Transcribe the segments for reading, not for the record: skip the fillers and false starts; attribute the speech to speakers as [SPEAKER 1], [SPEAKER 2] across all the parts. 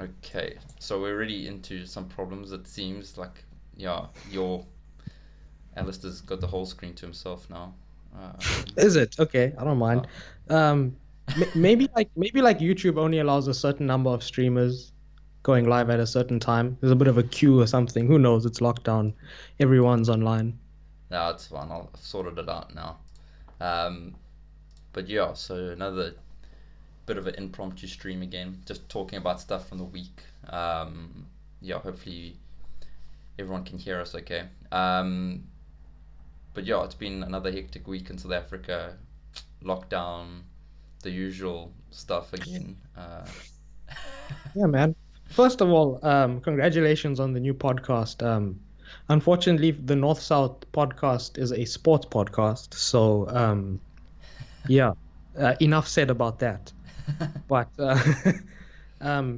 [SPEAKER 1] Okay, so we're already into some problems. It seems like, yeah, your Alistair's got the whole screen to himself now.
[SPEAKER 2] Is it? Okay, I don't
[SPEAKER 1] Uh,
[SPEAKER 2] mind. Um, maybe like YouTube only allows a certain number of streamers going live at a certain time. There's a bit of a queue or something. Who knows? It's lockdown. Everyone's online.
[SPEAKER 1] no, it's fine. I've sorted it out now. Um, but yeah, so another bit of an impromptu stream again, just talking about stuff from the week. Yeah, hopefully everyone can hear us okay. But yeah, it's been another hectic week in South Africa. Lockdown, the usual stuff again.
[SPEAKER 2] Yeah, man. First of all, congratulations on the new podcast. Unfortunately, the North South podcast is a sports podcast, so yeah, enough said about that. But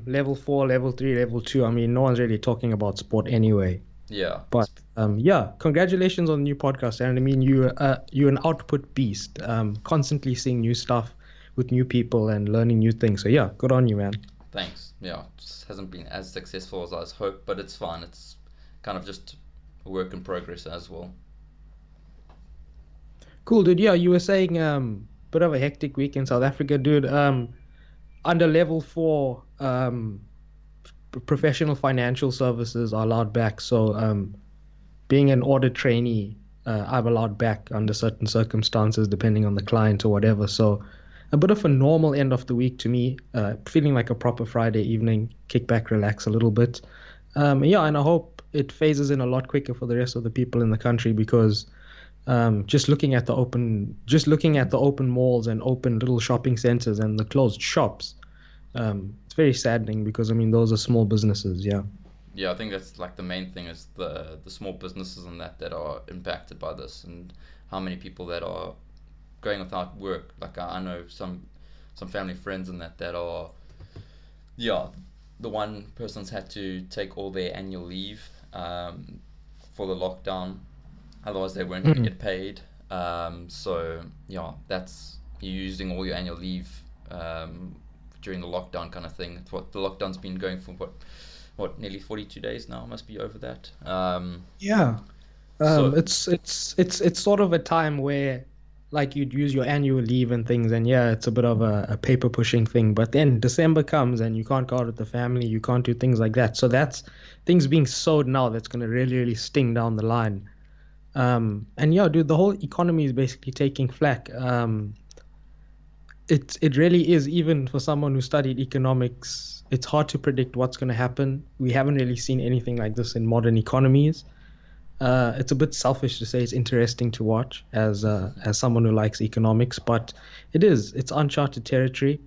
[SPEAKER 2] level four, level three, level two. I mean, no one's really talking about sport anyway.
[SPEAKER 1] Yeah,
[SPEAKER 2] But yeah, congratulations on the new podcast, and I mean, you're an output beast. Constantly seeing new stuff with new people and learning new things. So yeah, good on you, man.
[SPEAKER 1] thanks. Yeah, it just hasn't been as successful as I was hoped, but it's fine. It's kind of just a work in progress as well.
[SPEAKER 2] Cool, dude. Yeah, you were saying bit of a hectic week in South Africa, dude. Under level four, professional financial services are allowed back. So being an audit trainee, I'm allowed back under certain circumstances, depending on the client or whatever. So a bit of a normal end of the week to me, feeling like a proper Friday evening, kick back, relax a little bit. Yeah, and I hope it phases in a lot quicker for the rest of the people in the country because just looking at the open malls and open little shopping centers and the closed shops, it's very saddening because I mean those are small businesses. Yeah.
[SPEAKER 1] Yeah, I think that's like the main thing is the small businesses and that are impacted by this, and how many people that are going without work. Like I know some family friends and that are, yeah, the one person's had to take all their annual leave for the lockdown, otherwise they weren't going to
[SPEAKER 2] Mhm.
[SPEAKER 1] get paid. So yeah, that's you're using all your annual leave um, during the lockdown kind of thing. It's what the lockdown's been going for, what nearly 42 days now. Must be over that.
[SPEAKER 2] Yeah.
[SPEAKER 1] So
[SPEAKER 2] It's sort of a time where like you'd use your annual leave and things, and yeah, it's a bit of a paper pushing thing. But then December comes and you can't go out with the family, you can't do things like that. So that's things being sowed now that's gonna really, really sting down the line. And yeah, dude, the whole economy is basically taking flack. It really is, even for someone who studied economics, it's hard to predict what's going to happen. We haven't really seen anything like this in modern economies. It's a bit selfish to say it's interesting to watch as someone who likes economics, but it's uncharted territory.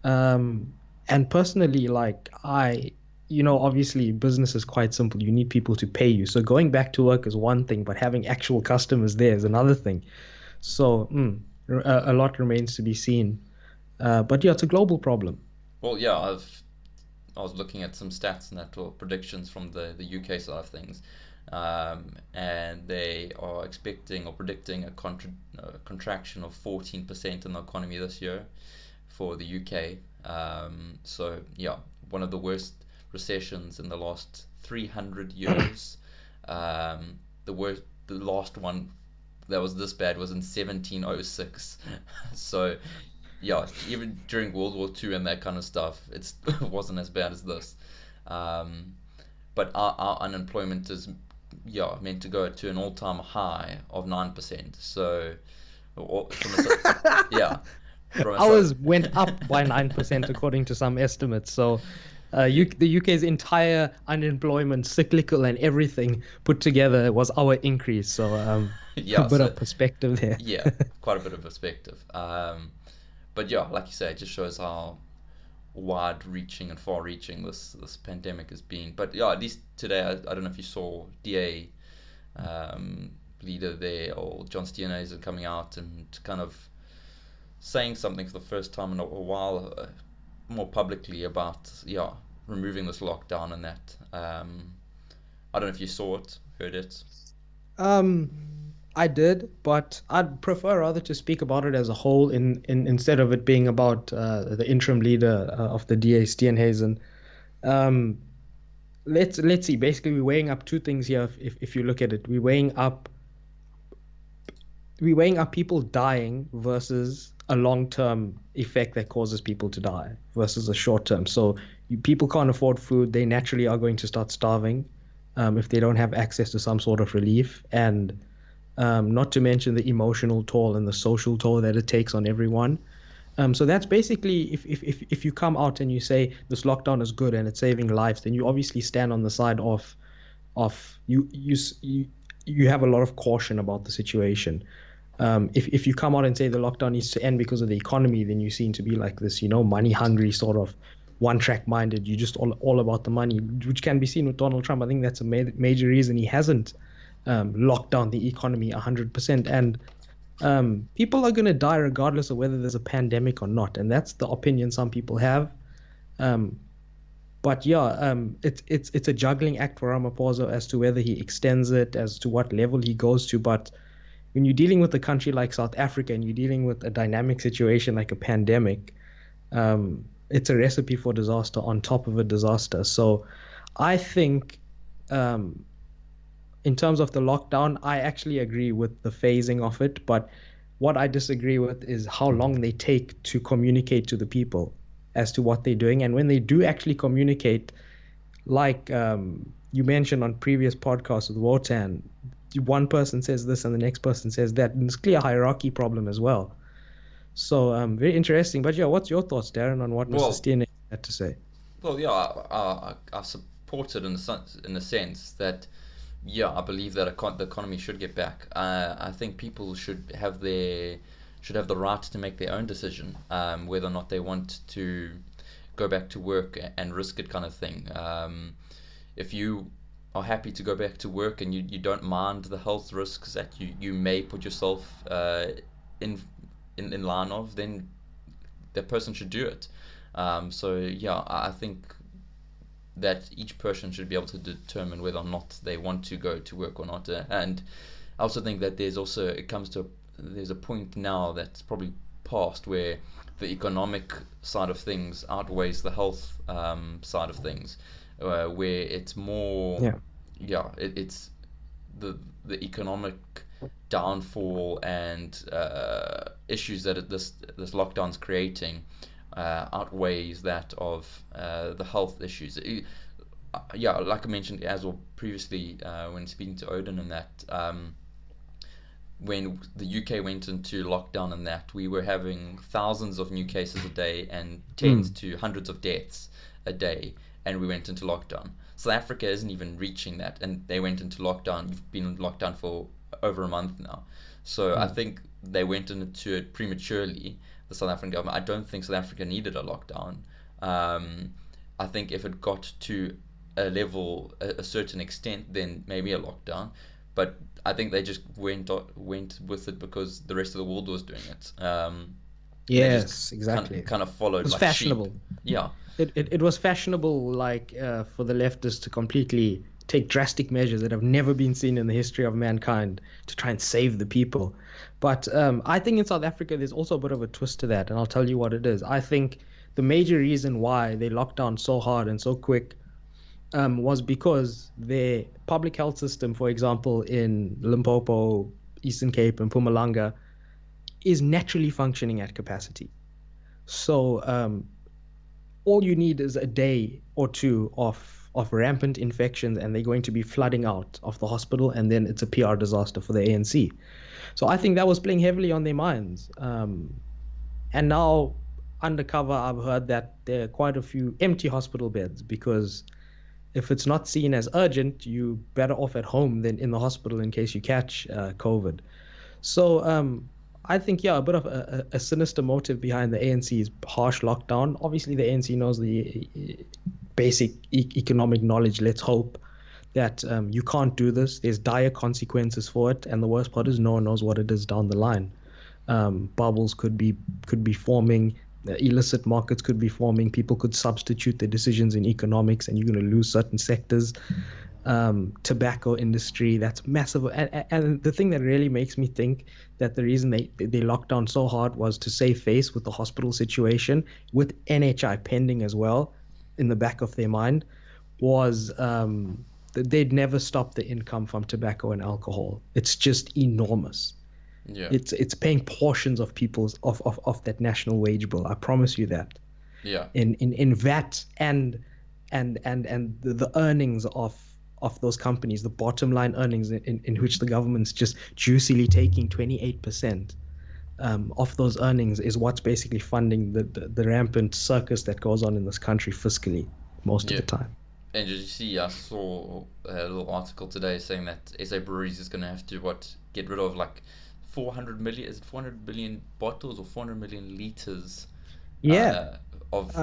[SPEAKER 2] Um, and personally, like obviously business is quite simple. You need people to pay you. So going back to work is one thing, but having actual customers there is another thing. So a lot remains to be seen. But yeah, it's a global problem.
[SPEAKER 1] well, yeah, I was looking at some stats and that were predictions from the UK side of things, and they are expecting or predicting contraction of 14% in the economy this year for the UK. So yeah, one of the worst recessions in the last 300 years. The last one that was this bad was in 1706. So yeah, even during World War Two and that kind of stuff, it wasn't as bad as this. Um, but our unemployment is, yeah, meant to go to an all-time high of 9%. So from yeah, from a
[SPEAKER 2] Ours went up by 9% according to some estimates. So the UK's entire unemployment, cyclical and everything put together was our increase. So a
[SPEAKER 1] yeah,
[SPEAKER 2] bit
[SPEAKER 1] so
[SPEAKER 2] of perspective there.
[SPEAKER 1] yeah, quite a bit of perspective. But yeah, like you say, it just shows how wide-reaching and far-reaching this pandemic has been. But yeah, at least today, I don't know if you saw DA leader there or John Steenhuisen coming out and kind of saying something for the first time in a while, more publicly about yeah removing this lockdown and that. I don't know if you saw it, heard it.
[SPEAKER 2] Um, I did, but I'd prefer rather to speak about it as a whole instead of it being about the interim leader of the DA, Steenhuisen. Um, let's see. Basically, we're weighing up two things here. If you look at it, we're weighing up people dying versus a long-term effect that causes people to die versus a short-term. So people can't afford food; they naturally are going to start starving if they don't have access to some sort of relief, and not to mention the emotional toll and the social toll that it takes on everyone. So that's basically if you come out and you say this lockdown is good and it's saving lives, then you obviously stand on the side of you have a lot of caution about the situation. If you come out and say the lockdown needs to end because of the economy, then you seem to be like this, money hungry sort of one track minded. You just all about the money, which can be seen with Donald Trump. I think that's a major reason he hasn't locked down the economy 100%. And people are going to die regardless of whether there's a pandemic or not. And that's the opinion some people have. Um, but yeah, it's a juggling act for Ramaphosa as to whether he extends it, as to what level he goes to. But when you're dealing with a country like South Africa and you're dealing with a dynamic situation like a pandemic, it's a recipe for disaster on top of a disaster. So I think, um, in terms of the lockdown, I actually agree with the phasing of it. But what I disagree with is how long they take to communicate to the people as to what they're doing. And when they do actually communicate, like you mentioned on previous podcasts with Wotan, one person says this and the next person says that. And it's a clear hierarchy problem as well. So very interesting. But yeah, what's your thoughts, Darren, on what Mr.
[SPEAKER 1] Well,
[SPEAKER 2] Steele had to say?
[SPEAKER 1] yeah, I support it in the sense that yeah, I believe that the economy should get back. I think people should have the right to make their own decision, whether or not they want to go back to work and risk it, kind of thing. If you are happy to go back to work and you don't mind the health risks that you may put yourself in, in line of, then that person should do it. So yeah, I think that each person should be able to determine whether or not they want to go to work or not. And I also think that there's a point now that's probably past where the economic side of things outweighs the health side of things, where it's more,
[SPEAKER 2] Yeah.
[SPEAKER 1] yeah, it's the economic downfall and issues that this lockdown's creating outweighs that of the health issues. Yeah, like I mentioned as well previously when speaking to Odin and that, when the UK went into lockdown and that, we were having thousands of new cases a day and tens
[SPEAKER 2] Mm.
[SPEAKER 1] to hundreds of deaths a day, and we went into lockdown. South Africa isn't even reaching that, and they went into lockdown. You've been in lockdown for over a month now. So I
[SPEAKER 2] Mm.
[SPEAKER 1] think they went into it prematurely, the South African government. I don't think South Africa needed a lockdown. I think if it got to a certain extent, then maybe a lockdown. But I think they just went with it because the rest of the world was doing it, and they just
[SPEAKER 2] Yes, exactly. It
[SPEAKER 1] kind of followed
[SPEAKER 2] was
[SPEAKER 1] like sheep.
[SPEAKER 2] fashionable.
[SPEAKER 1] Yeah,
[SPEAKER 2] It was fashionable, like for the leftists to completely take drastic measures that have never been seen in the history of mankind to try and save the people. But I think in South Africa, there's also a bit of a twist to that, and I'll tell you what it is. I think the major reason why they locked down so hard and so quick was because their public health system, for example, in Limpopo, Eastern Cape, and Mpumalanga, is naturally functioning at capacity. So all you need is a day or two of rampant infections, and they're going to be flooding out of the hospital, and then it's a PR disaster for the ANC. So I think that was playing heavily on their minds. And now, undercover, I've heard that there are quite a few empty hospital beds because if it's not seen as urgent, you better off at home than in the hospital in case you catch COVID. So I think yeah, a bit of a sinister motive behind the ANC's harsh lockdown. Obviously, the ANC knows the basic economic knowledge. Let's hope that you can't do this. There's dire consequences for it, and the worst part is no one knows what it is down the line. Bubbles could be forming. Illicit markets could be forming. People could substitute their decisions in economics, and you're going to lose certain sectors. Tobacco industry, that's massive. And the thing that really makes me think that the reason they locked down so hard was to save face with the hospital situation, with NHI pending as well. in the back of their mind was that they'd never stop the income from tobacco and alcohol. It's just enormous.
[SPEAKER 1] Yeah.
[SPEAKER 2] It's paying portions of people's of that national wage bill. I promise you that.
[SPEAKER 1] Yeah.
[SPEAKER 2] In VAT and the earnings of those companies, the bottom line earnings in which the government's just juicily taking 28% of those earnings is what's basically funding the rampant circus that goes on in this country fiscally most of
[SPEAKER 1] Yeah.
[SPEAKER 2] the time.
[SPEAKER 1] And did you see? I saw a little article today saying that SA Breweries is going to have to get rid of like 400 million. Is it 400 million bottles or 400 million liters
[SPEAKER 2] Yeah.
[SPEAKER 1] uh, of?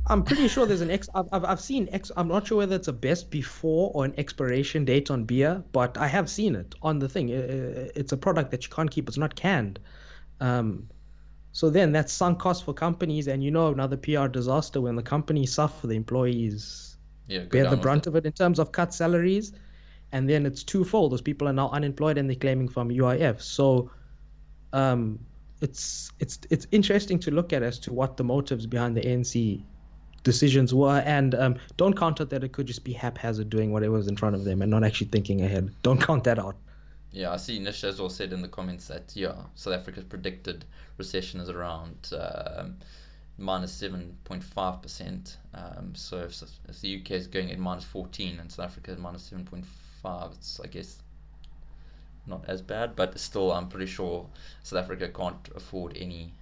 [SPEAKER 2] I'm pretty sure there's an I've seen I'm not sure whether it's a best before or an expiration date on beer, but I have seen it on the thing. It's a product that you can't keep. It's not canned. Um, so then that's sunk cost for companies, and another PR disaster when the companies suffer, the employees
[SPEAKER 1] Yeah, go
[SPEAKER 2] bear the
[SPEAKER 1] down with it.
[SPEAKER 2] brunt of it in terms of cut salaries, and then it's twofold. Those people are now unemployed and they're claiming from UIF. So um, it's interesting to look at as to what the motives behind the ANC decisions were, and don't count out that it could just be haphazard doing whatever was in front of them and not actually thinking ahead. Don't count that out.
[SPEAKER 1] Yeah, I see Nish as well said in the comments that yeah, South Africa's predicted recession is around minus 7.5%. So if the UK is going at minus 14 and South Africa is minus 7.5, it's I guess not as bad, but still I'm pretty sure South Africa can't afford any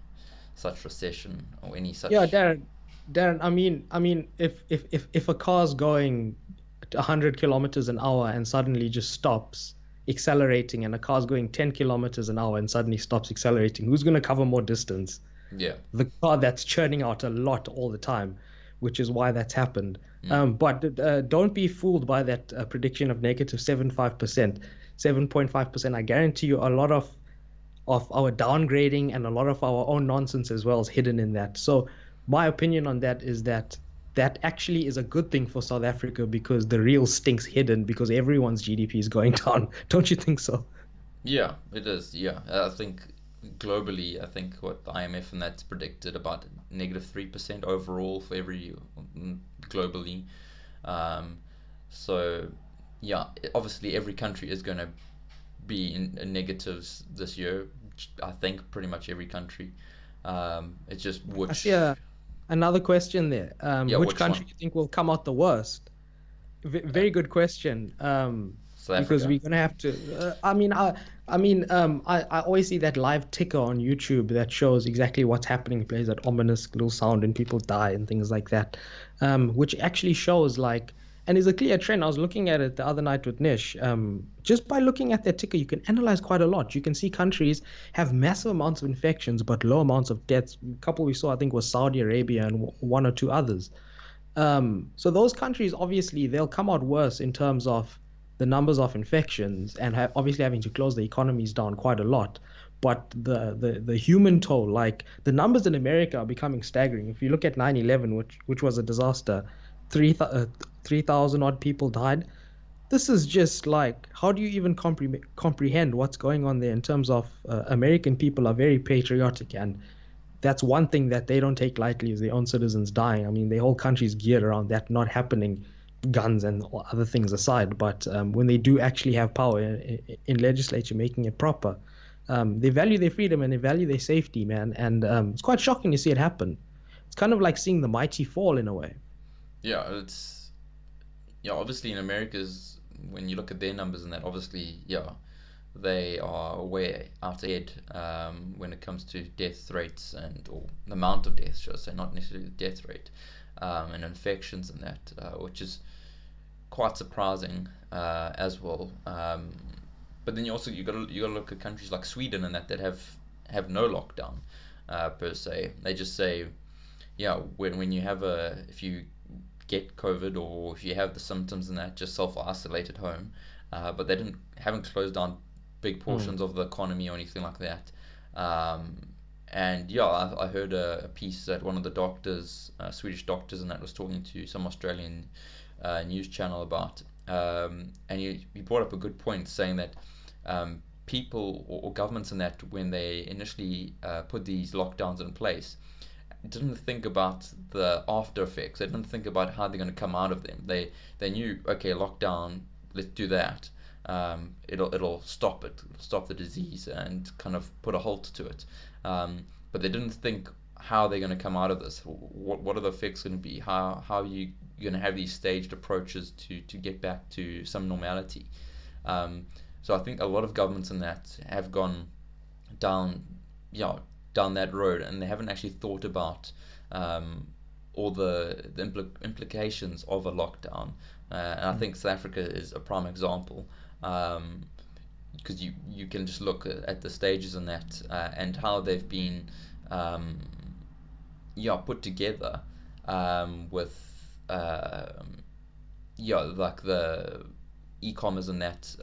[SPEAKER 1] such recession or any
[SPEAKER 2] Yeah,
[SPEAKER 1] such.
[SPEAKER 2] Darren. I mean, if a car's going 100 kilometers an hour and suddenly just stops accelerating, and a car's going 10 kilometers an hour and suddenly stops accelerating, who's going to cover more distance?
[SPEAKER 1] Yeah.
[SPEAKER 2] The car that's churning out a lot all the time, which is why that's happened.
[SPEAKER 1] Mm.
[SPEAKER 2] But don't be fooled by that prediction of negative 7.5%, 7.5%. I guarantee you a lot of our downgrading and a lot of our own nonsense as well is hidden in that. So my opinion on that is that that actually is a good thing for South Africa because the real stink's hidden because everyone's GDP is going down. Don't you think so?
[SPEAKER 1] Yeah, it is. Yeah, I think globally, I think what the IMF and that's predicted about negative 3% overall for every globally. Um, so yeah, obviously every country is going to be in negatives this year. I think pretty much every country. It's just
[SPEAKER 2] I see
[SPEAKER 1] which,
[SPEAKER 2] another question there.
[SPEAKER 1] yeah,
[SPEAKER 2] Which
[SPEAKER 1] which one?
[SPEAKER 2] country do you think will come out the worst?
[SPEAKER 1] Uh,
[SPEAKER 2] Very good question.
[SPEAKER 1] South
[SPEAKER 2] Because
[SPEAKER 1] Africa.
[SPEAKER 2] we're gonna have to. I always see that live ticker on YouTube that shows exactly what's happening. It plays that ominous little sound and people die and things like that, which actually shows like, and is a clear trend. I was looking at it the other night with Nish. Just by looking at that ticker, you can analyze quite a lot. You can see countries have massive amounts of infections but low amounts of deaths. A couple we saw, I think, was Saudi Arabia and one or two others. So those countries obviously they'll come out worse in terms of the numbers of infections and obviously having to close the economies down quite a lot. But the human toll, like the numbers in America are becoming staggering. If you look at 9/11, which was a disaster, 3,000 odd people died. This is just like, how do you even comprehend what's going on there in terms of American people are very patriotic, and that's one thing that they don't take lightly is their own citizens dying. I mean, their whole country's geared around that not happening, guns and other things aside. But when they do actually have power in legislature, making it proper, they value their freedom and they value their safety, man. And it's quite shocking to see it happen. It's kind of like seeing the mighty fall in a way.
[SPEAKER 1] Yeah, it's yeah. Obviously, in America's when you look at their numbers and that, obviously, yeah, they are way out ahead when it comes to death rates and or the amount of deaths, should I say, not necessarily the death rate, and infections and that, which is quite surprising as well. But then you gotta look at countries like Sweden and that have no lockdown per se. They just say, yeah, when you have a if you get COVID or if you have the symptoms and that, just self isolate at home. But they haven't closed down big
[SPEAKER 2] Mm.
[SPEAKER 1] portions of the economy or anything like that. Um, and yeah, I heard a piece that one of the doctors, Swedish doctors, and that was talking to some Australian news channel about. And you brought up a good point saying that people or governments and that when they initially put these lockdowns in place, didn't think about the after effects. They didn't think about how they're going to come out of them. They knew, okay, lockdown, let's do that. It'll stop it, stop the disease, and kind of put a halt to it. But they didn't think how they're going to come out of this. What are the effects going to be? How are you going to have these staged approaches to get back to some normality? So I think a lot of governments in that have gone down, yeah, down that road, and they haven't actually thought about all the implications of a lockdown. And I think South Africa is a prime example, because you can just look at the stages in that, and how they've been put together, with like the e-commerce and that,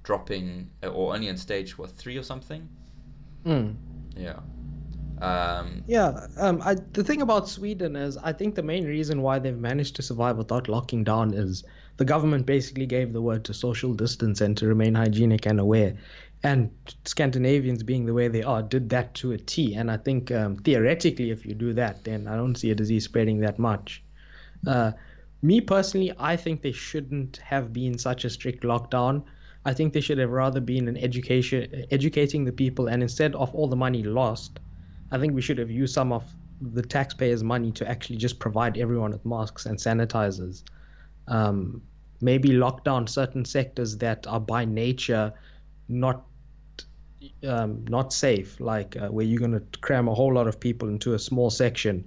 [SPEAKER 1] dropping, or only in stage what, 3 or something.
[SPEAKER 2] Mm.
[SPEAKER 1] Yeah.
[SPEAKER 2] Yeah, the thing about Sweden is I think the main reason why they've managed to survive without locking down is the government basically gave the word to social distance and to remain hygienic and aware. And Scandinavians, being the way they are, did that to a T. And I think theoretically, if you do that, then I don't see a disease spreading that much. Uh, Me personally, I think they shouldn't have been such a strict lockdown. I think they should have rather been an educating the people, and instead of all the money lost, I think we should have used some of the taxpayers' money to actually just provide everyone with masks and sanitizers. Um, Maybe lock down certain sectors that are by nature not not safe, like where you're going to cram a whole lot of people into a small section.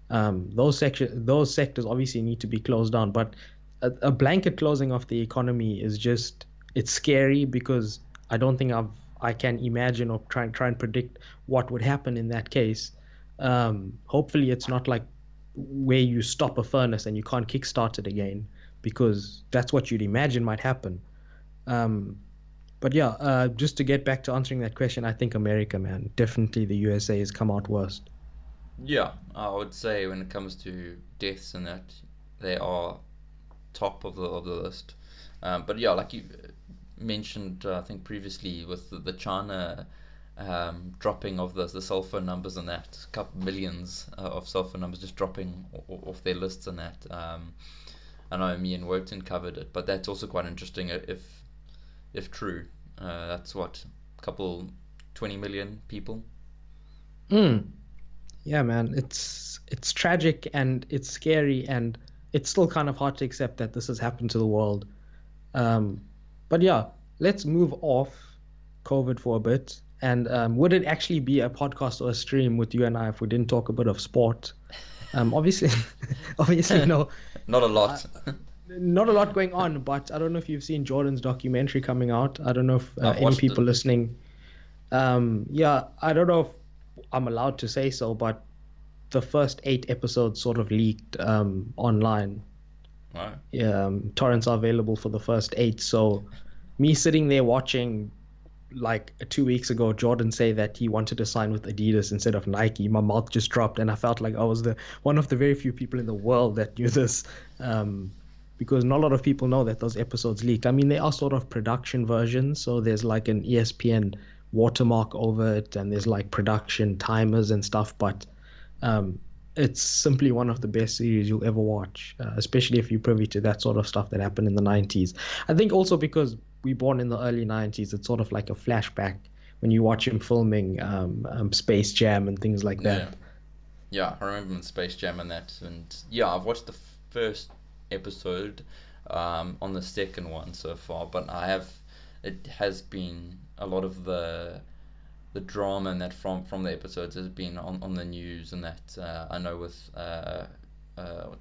[SPEAKER 2] Those sectors obviously need to be closed down, but a blanket closing of the economy is just, it's scary because I don't think I can imagine or try and predict what would happen in that case. Hopefully it's not like where you stop a furnace and you can't kickstart it again, because that's what you'd imagine might happen. Um, but yeah, just to get back to answering that question, I think America, man, definitely the USA has come out worst.
[SPEAKER 1] Yeah, I would say when it comes to deaths and that, they are top of the list. But yeah, like you mentioned, I think previously, with the China dropping of the cell phone numbers and that, a couple millions of cell phone numbers just dropping off their lists and that. I know me and Wotan covered it, but that's also quite interesting, if true. That's what, a couple 20 million people.
[SPEAKER 2] Mm. Yeah, man, it's tragic and it's scary, and it's still kind of hard to accept that this has happened to the world. Um, but yeah, let's move off COVID for a bit. And would it actually be a podcast or a stream with you and I if we didn't talk a bit of sport? Obviously, obviously, no,
[SPEAKER 1] Not a
[SPEAKER 2] uh,
[SPEAKER 1] lot.
[SPEAKER 2] not a lot going on. But I don't know if you've seen Jordan's documentary coming out. I don't know if
[SPEAKER 1] I've
[SPEAKER 2] any
[SPEAKER 1] watched it.
[SPEAKER 2] people listening. Yeah, I don't know if I'm allowed to say so, but the first 8 episodes sort of leaked online.
[SPEAKER 1] Right.
[SPEAKER 2] Torrents are available for the first 8. So me sitting there watching, like 2 weeks ago, Jordan say that he wanted to sign with Adidas instead of Nike, my mouth just dropped, and I felt like I was the one of the very few people in the world that knew this, um, because not a lot of people know that those episodes leaked. I mean, they are sort of production versions, so there's like an ESPN watermark over it, and there's like production timers and stuff, but um, it's simply one of the best series you'll ever watch, especially if you're privy to that sort of stuff that happened in the 90s. I think also because we born in the early 90s, it's sort of like a flashback when you watch him filming Space Jam and things like
[SPEAKER 1] Yeah.
[SPEAKER 2] that.
[SPEAKER 1] Yeah, I remember in Space Jam and that, and yeah, I've watched the first episode, on the second one so far, but it has been a lot of the drama and that from the episodes has been on the news and that, I know with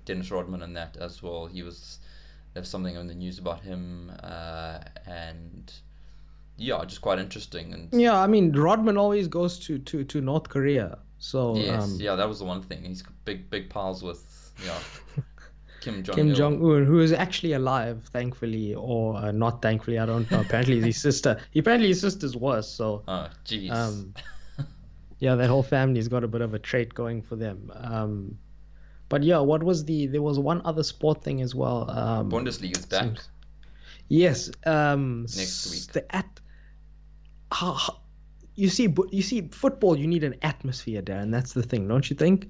[SPEAKER 1] Dennis Rodman and that as well. There's something on the news about him, and yeah, just quite interesting. And
[SPEAKER 2] Yeah, I mean, Rodman always goes to North Korea. So
[SPEAKER 1] yes, yeah, that was the one thing. He's big pals with, yeah, Kim Jong
[SPEAKER 2] Kim
[SPEAKER 1] Il.
[SPEAKER 2] Jong Un, who is actually alive, thankfully, or not thankfully, I don't know. Apparently, his sister. Apparently, his sister's worse. So,
[SPEAKER 1] Oh, jeez.
[SPEAKER 2] um, yeah, that whole family's got a bit of a trait going for them. But yeah, what was there was one other sport thing as well.
[SPEAKER 1] Bundesliga's back
[SPEAKER 2] Seems, yes,
[SPEAKER 1] next week.
[SPEAKER 2] the at how, you see football. You need an atmosphere, Darren. That's the thing, don't you think?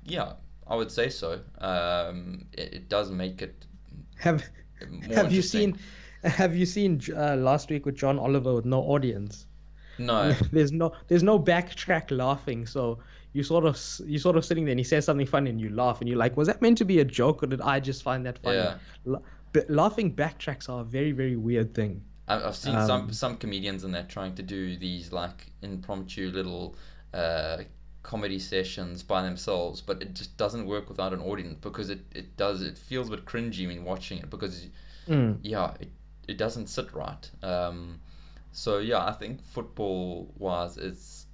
[SPEAKER 1] Yeah, I would say so. It does make it
[SPEAKER 2] Have
[SPEAKER 1] more
[SPEAKER 2] have you
[SPEAKER 1] interesting.
[SPEAKER 2] seen have you seen last week with John Oliver with no audience? And
[SPEAKER 1] No,
[SPEAKER 2] there's no backtrack laughing, so you sort of sitting there and he says something funny and you laugh and you're like, was that meant to be a joke or did I just find that funny?
[SPEAKER 1] yeah.
[SPEAKER 2] But laughing backtracks are a very, very weird thing.
[SPEAKER 1] I've seen
[SPEAKER 2] Um,
[SPEAKER 1] some comedians in there trying to do these like impromptu little uh, comedy sessions by themselves, but it just doesn't work without an audience because it feels a bit cringy when watching it because
[SPEAKER 2] mm,
[SPEAKER 1] yeah it doesn't sit right. So yeah, I think football wise it's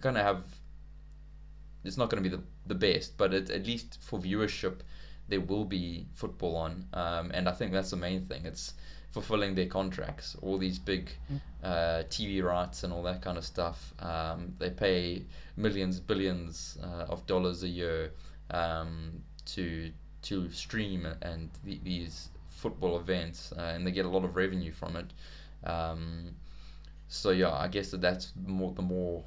[SPEAKER 1] gonna have it's not going to be the best, but at least for viewership, there will be football on, and I think that's the main thing. It's fulfilling their contracts, all these big TV rights and all that kind of stuff. They pay millions, billions of dollars a year to stream and these football events, and they get a lot of revenue from it. Um, so yeah, I guess that's the more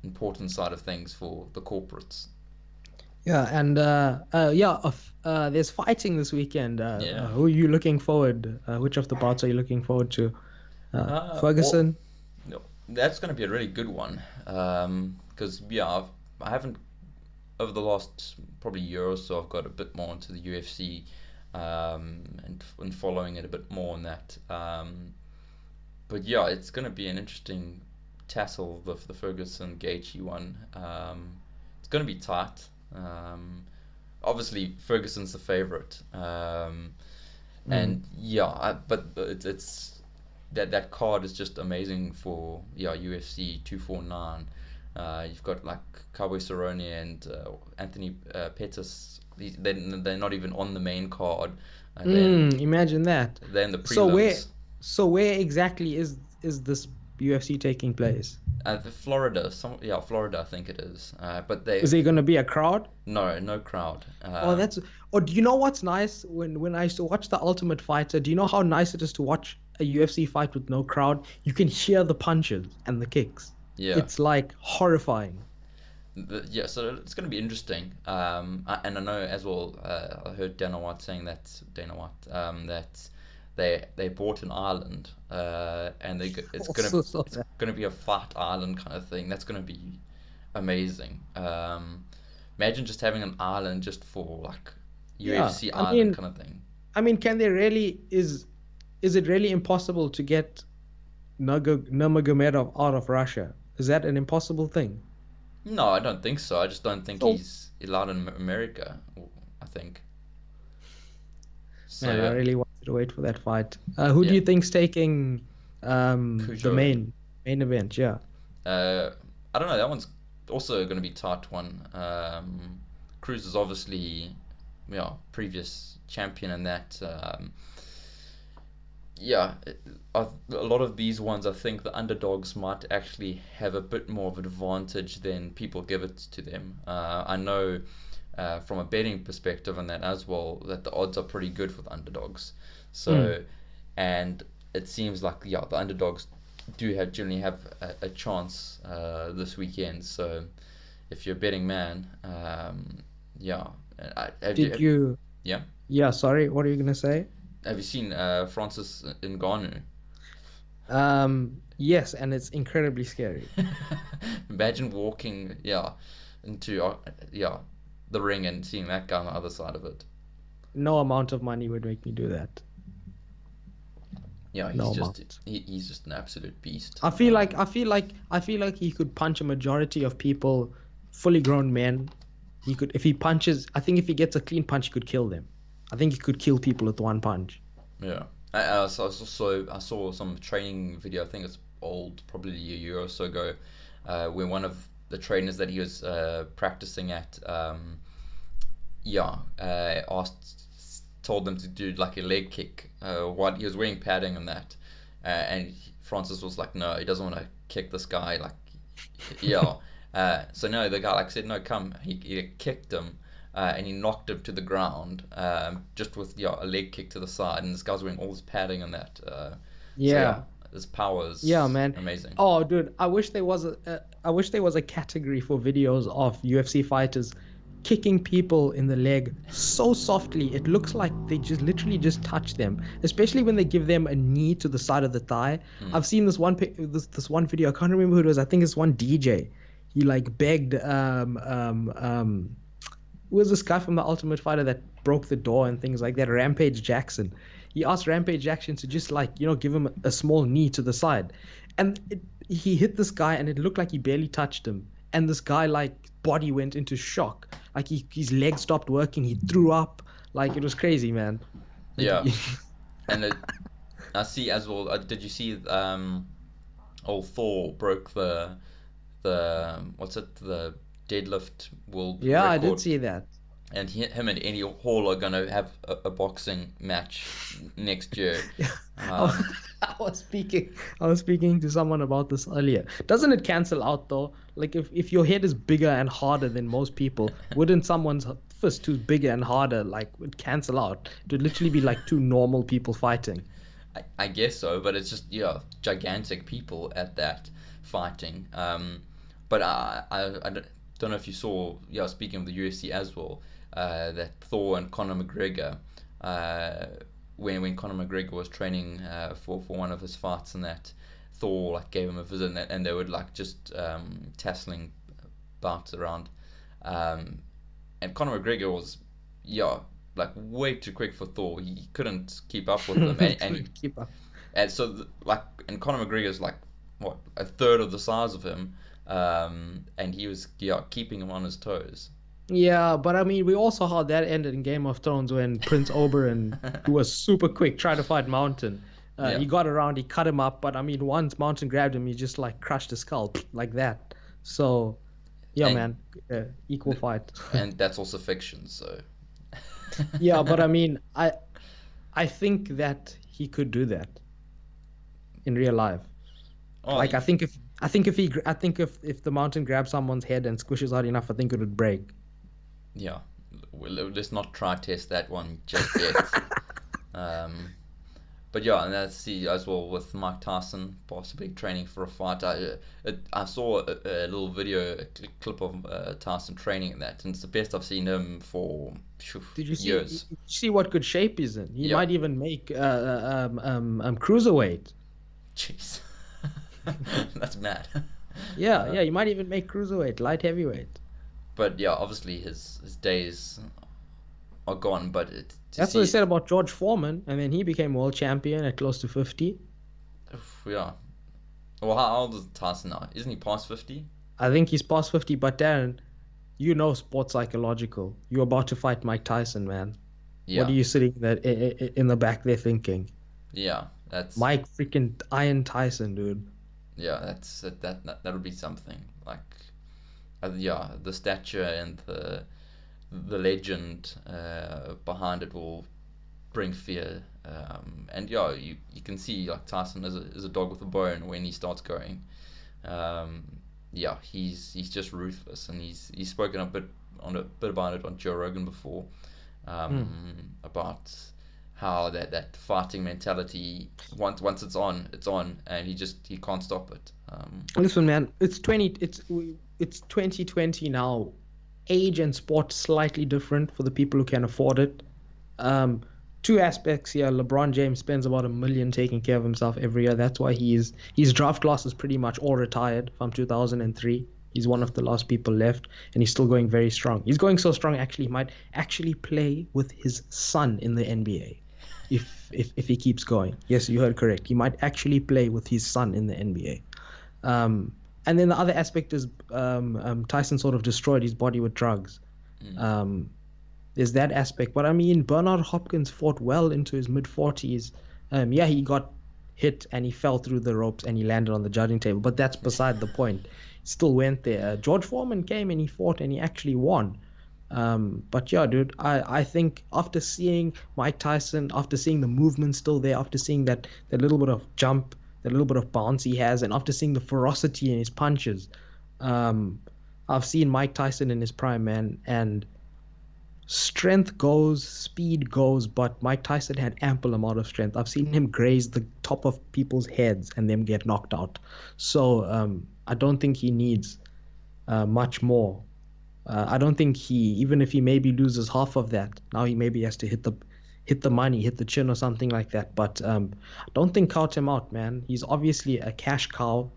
[SPEAKER 1] important side of things for the corporates.
[SPEAKER 2] yeah, and there's fighting this weekend.
[SPEAKER 1] Yeah.
[SPEAKER 2] Who are you looking forward? Which of the bouts are you looking forward to?
[SPEAKER 1] Well,
[SPEAKER 2] Ferguson.
[SPEAKER 1] no, that's going to be a really good one. Because yeah, I haven't over the last probably year or so. I've got a bit more into the UFC, and following it a bit more on that. But yeah, it's going to be an interesting tassel, the Ferguson Gaethje one. It's going to be tight. Obviously, Ferguson's the favorite.
[SPEAKER 2] Mm.
[SPEAKER 1] And yeah, but it's that card is just amazing for yeah UFC 249. You've got like Cowboy Cerrone and Anthony Pettis. They're not even on the main card. And then
[SPEAKER 2] Imagine that.
[SPEAKER 1] they're in the
[SPEAKER 2] So where,
[SPEAKER 1] prelims.
[SPEAKER 2] so where exactly is this UFC taking place?
[SPEAKER 1] The Florida, Florida, I think it is. But they
[SPEAKER 2] Is there going to be a crowd?
[SPEAKER 1] no crowd.
[SPEAKER 2] Oh, that's. Or do you know what's nice when I used to watch The Ultimate Fighter? Do you know how nice it is to watch a UFC fight with no crowd? You can hear the punches and the kicks.
[SPEAKER 1] Yeah,
[SPEAKER 2] It's like horrifying.
[SPEAKER 1] yeah. So it's going to be interesting. And I know as well. I heard Dana White that they bought an island, and
[SPEAKER 2] Also, so
[SPEAKER 1] it's
[SPEAKER 2] that.
[SPEAKER 1] gonna be a fight island kind of thing. That's gonna be amazing. Imagine just having an island just for like
[SPEAKER 2] Yeah,
[SPEAKER 1] UFC
[SPEAKER 2] I
[SPEAKER 1] island
[SPEAKER 2] mean,
[SPEAKER 1] kind of thing.
[SPEAKER 2] can they really is it really impossible to get Nurmagomedov out of Russia? Is that an impossible thing?
[SPEAKER 1] No, I don't think so. I just don't think
[SPEAKER 2] So,
[SPEAKER 1] he's allowed in America. I think so.
[SPEAKER 2] man, I
[SPEAKER 1] Yeah,
[SPEAKER 2] really wanted to wait for that fight. Who do
[SPEAKER 1] yeah.
[SPEAKER 2] you think's taking the
[SPEAKER 1] Cujo.
[SPEAKER 2] main event? Yeah.
[SPEAKER 1] Uh, I don't know. That one's also going to be tight one. Cruz is obviously, yeah, previous champion in that. Yeah, a lot of these ones, I think the underdogs might actually have a bit more of an advantage than people give it to them. I know from a betting perspective and that as well that the odds are pretty good for the underdogs.
[SPEAKER 2] Mm.
[SPEAKER 1] So, and it seems like yeah, the underdogs do generally have a chance this weekend. So, if you're a betting man, yeah,
[SPEAKER 2] Did you?
[SPEAKER 1] yeah,
[SPEAKER 2] Yeah, sorry, what are you gonna say?
[SPEAKER 1] have you seen Francis Ngannou?
[SPEAKER 2] Yes, and it's incredibly scary.
[SPEAKER 1] Imagine walking, yeah, into yeah, the ring and seeing that guy on the other side of it.
[SPEAKER 2] No amount of money would make me do that.
[SPEAKER 1] Yeah,
[SPEAKER 2] No amount.
[SPEAKER 1] he's just an absolute beast.
[SPEAKER 2] I feel like he could punch a majority of people, fully grown men. He could if he punches. I think if he gets a clean punch, he could kill them. I think he could kill people with one punch.
[SPEAKER 1] Yeah, I saw some training video. I think it's old, probably a year or so ago, where one of the trainers that he was practicing at, told them to do like a leg kick. What he was wearing padding and that, and Francis was like, no, he doesn't want to kick this guy. Like, yeah. So no, the guy like said, no, come. He kicked him, and he knocked him to the ground, just with yeah a leg kick to the side. And this guy's wearing all this padding and that. So yeah,
[SPEAKER 2] Yeah,
[SPEAKER 1] His power
[SPEAKER 2] Yeah,
[SPEAKER 1] is
[SPEAKER 2] man.
[SPEAKER 1] amazing.
[SPEAKER 2] Oh, dude, I wish there was a category for videos of UFC fighters kicking people in the leg so softly. It looks like they just literally just touch them, especially when they give them a knee to the side of the thigh.
[SPEAKER 1] Mm.
[SPEAKER 2] I've seen this one video. I can't remember who it was. I think it's one DJ. He like begged who was this guy from the Ultimate Fighter that broke the door and things like that? Rampage Jackson. He asked Rampage Jackson to just like give him a small knee to the side, and he hit this guy, and it looked like he barely touched him. And this guy like body went into shock, like his leg stopped working. He threw up, like it was crazy, man. Like,
[SPEAKER 1] Yeah, and I see as well. Did you see? Old Thor broke the what's it, the deadlift world
[SPEAKER 2] yeah, I did
[SPEAKER 1] record,
[SPEAKER 2] see that.
[SPEAKER 1] and him and Eddie Hall are gonna have a boxing match next year.
[SPEAKER 2] Yeah, I
[SPEAKER 1] Um,
[SPEAKER 2] I was speaking to someone about this earlier. Doesn't it cancel out though? Like if your head is bigger and harder than most people, wouldn't someone's fist who's bigger and harder like would cancel out? It would literally be like two normal people fighting.
[SPEAKER 1] I guess so, but it's just gigantic people at that fighting. But I don't know if you saw, speaking of the UFC as well, that Thor and Conor McGregor, uh, when Conor McGregor was training for one of his fights, and that Thor like gave him a visit, and they would like just tasseling bouts around, um, and Conor McGregor was yeah like way too quick for Thor. He couldn't keep up with them,
[SPEAKER 2] Couldn't keep up.
[SPEAKER 1] and so like, and Conor McGregor's like what, a third of the size of him, and he was keeping him on his toes.
[SPEAKER 2] Yeah, but I mean, we also saw how that ended in Game of Thrones when Prince Oberyn, who was super quick, tried to fight Mountain.
[SPEAKER 1] Yeah,
[SPEAKER 2] He got around, he cut him up, but I mean, once Mountain grabbed him, he just like crushed his skull like that. So, yeah,
[SPEAKER 1] and
[SPEAKER 2] man, equal fight.
[SPEAKER 1] and that's also fiction. So
[SPEAKER 2] Yeah, but I mean, I think that he could do that in real life.
[SPEAKER 1] oh
[SPEAKER 2] Like, I think if the Mountain grabs someone's head and squishes hard enough, I think it would break.
[SPEAKER 1] yeah, let's not try test that one just yet. um, But yeah, and that's see as well with Mike Tyson possibly training for a fight. I saw a little video, clip of Tyson training in that, and it's the best I've seen him for
[SPEAKER 2] Did
[SPEAKER 1] years.
[SPEAKER 2] you see what good shape he's in? He
[SPEAKER 1] Yeah,
[SPEAKER 2] might even make cruiserweight.
[SPEAKER 1] jeez, that's mad.
[SPEAKER 2] Yeah,
[SPEAKER 1] Uh,
[SPEAKER 2] yeah, he might even make cruiserweight, light heavyweight.
[SPEAKER 1] but yeah, obviously his days are gone. But to
[SPEAKER 2] That's what I
[SPEAKER 1] see,
[SPEAKER 2] said about George Foreman, and then he became world champion at close to 50.
[SPEAKER 1] yeah. Well, how old is Tyson now? Isn't he past 50?
[SPEAKER 2] I think he's past 50, but Darren, you know sports psychological. You're about to fight Mike Tyson, man. What are
[SPEAKER 1] Yeah,
[SPEAKER 2] you sitting there in the back there thinking?
[SPEAKER 1] yeah. That's
[SPEAKER 2] Mike freaking Iron Tyson, dude.
[SPEAKER 1] yeah. That'll be something like. Yeah, the stature and the legend behind it will bring fear. And yeah, you can see like Tyson is a dog with a bone when he starts going. Um, yeah, he's just ruthless, and he's spoken a bit about it on Joe Rogan before,
[SPEAKER 2] Hmm.
[SPEAKER 1] about how that fighting mentality, once it's on, and he can't stop it.
[SPEAKER 2] Listen, man, it's 2020 now. Age and sport slightly different for the people who can afford it. Um, Two aspects here. LeBron James spends about $1 million taking care of himself every year. That's why his draft class is pretty much all retired from 2003. He's one of the last people left, and he's still going very strong. He's going so strong, actually, he might actually play with his son in the NBA if he keeps going. Yes, you heard correct. He might actually play with his son in the NBA. And then the other aspect is Tyson sort of destroyed his body with drugs.
[SPEAKER 1] Mm,
[SPEAKER 2] Um, there's that aspect. But I mean, Bernard Hopkins fought well into his mid 40s. Yeah, he got hit and he fell through the ropes and he landed on the judging table. But that's beside the point. He still went there. George Foreman came and he fought and he actually won. But yeah, dude, I think after seeing Mike Tyson, after seeing the movement still there, after seeing that little bit of jump, that little bit of bounce he has, and after seeing the ferocity in his punches, um, I've seen Mike Tyson in his prime, man, and strength goes, speed goes, but Mike Tyson had ample amount of strength. I've seen him graze the top of people's heads and them get knocked out. So I don't think he needs much more. I don't think even if he maybe loses half of that, now he maybe has to hit the money, hit the chin or something like that. But I don't think count him out, man. He's obviously a cash cow.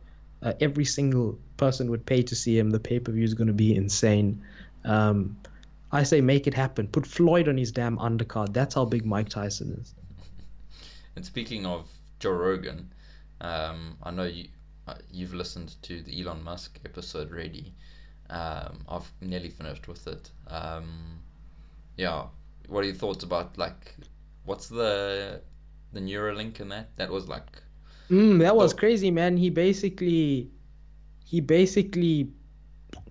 [SPEAKER 2] Every single person would pay to see him. The pay-per-view is going to be insane. Um, I say make it happen. Put Floyd on his damn undercard. That's how big Mike Tyson is.
[SPEAKER 1] And speaking of Joe Rogan, I know you've listened to the Elon Musk episode already. I've nearly finished with it. Yeah, what are your thoughts about like what's the Neuralink in that? That was like
[SPEAKER 2] That was
[SPEAKER 1] the
[SPEAKER 2] crazy, man. He basically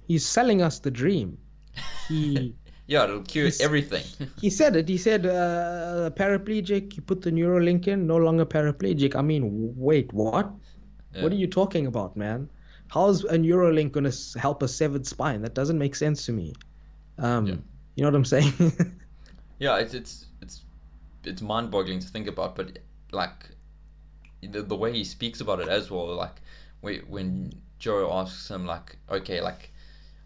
[SPEAKER 2] he's selling us the dream. He
[SPEAKER 1] yeah, it'll cure
[SPEAKER 2] he's
[SPEAKER 1] everything.
[SPEAKER 2] he said it. He said paraplegic. You put the Neuralink in, no longer paraplegic. I mean, wait, what? What
[SPEAKER 1] Yeah,
[SPEAKER 2] are you talking about, man? How's a Neuralink gonna help a severed spine? That doesn't make sense to me.
[SPEAKER 1] yeah,
[SPEAKER 2] You know what I'm saying?
[SPEAKER 1] yeah. It's mind-boggling to think about, but like the way he speaks about it as well, like when Joe asks him like, okay, like